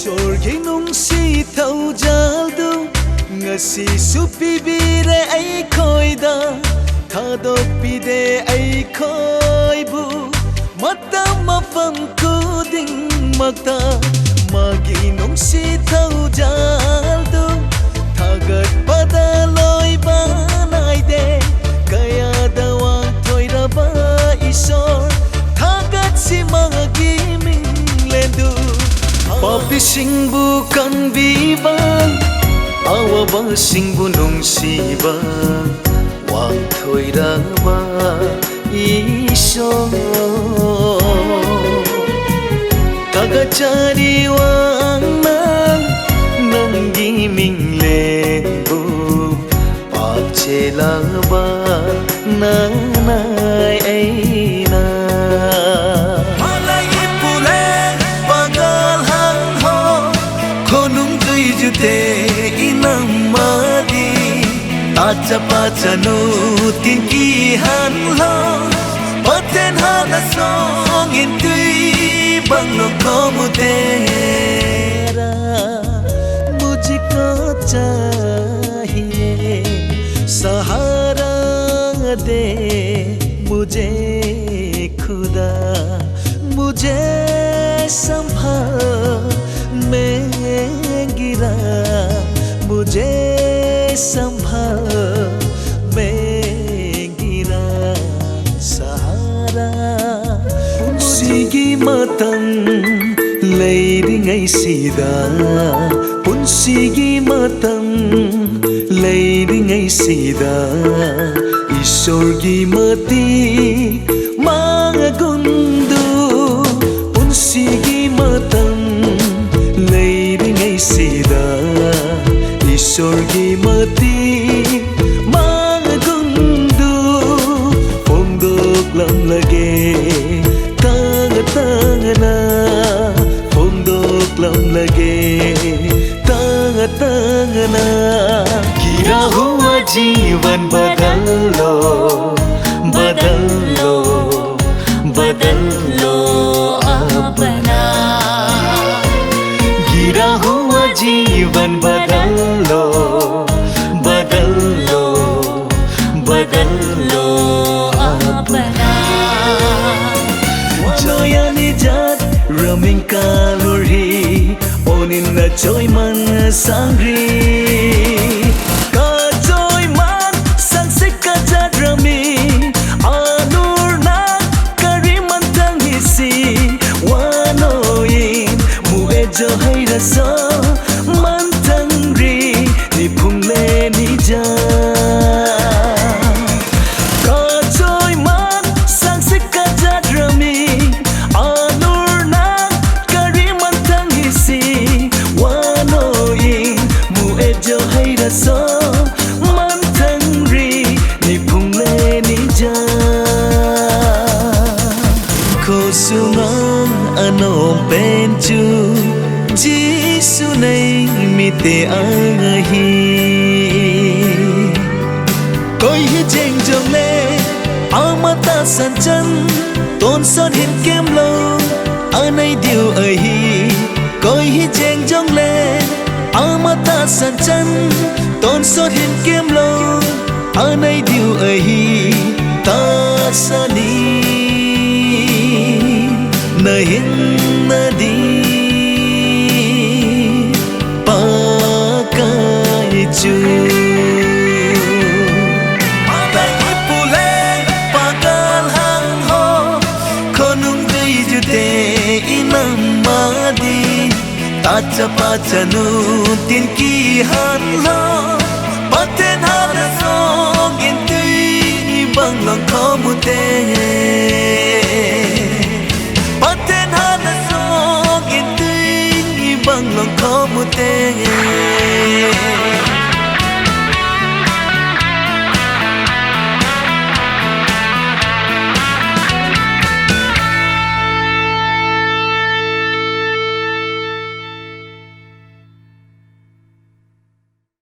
Isorgi nungsi thaujaldu ngasi supibire ai khoida thadokpide ai khoibu matam mafam kuding makta magi nungsi thaujaldu thagat pada loiba naide kaya dawang thoiraba isor thagat si magi minglendu papi singbu kanbiba awaba singbu nungsiba wang thoiraba isor kagachari wang nangi minglenbu pachelaba nanai aina te inamadi tacha pachanu tinki hanlo paten hana song intui banglo komutera mujhko chahiye sahara de mujhe khuda mujhe संभाल में गिरा मुझे संभाल में गिरा सहारा पुंसीगी मतम leiringai sida punsigi matam leiringai sida isorgi mati mangagundu punsigi matam leiringai sida isorgi mati mangagundu pondok lam lage tangana pondok lam lage tangana गिरा हुआ जीवन बदल लो बदल लो बदल लो अपना गिरा हुआ जीवन बदल लो बदल लो बदल लो अपना joyani jat raming kalori onin na joy man sangri ka joy man sang sika jat rami anur na kariman tang hisi wanoin muhe jo hai raso man tangri ni phungle ni ja so man tangri ni phungle ni ja ko sumang anom penchu ji sunai mite ahi koi hi jeng jong le amata sanchan ton son hin kem lo anai diu ahi koi hi jeng jong le amata sanchan ton son hin kem lo anai diu ahi ta sani na hin na di pa kai chu tai pule pagal hang ho konung dei ju te inamadi tacha pachanu tinki hanlo paten hana song intui banglong komute paten hana song intui banglong komute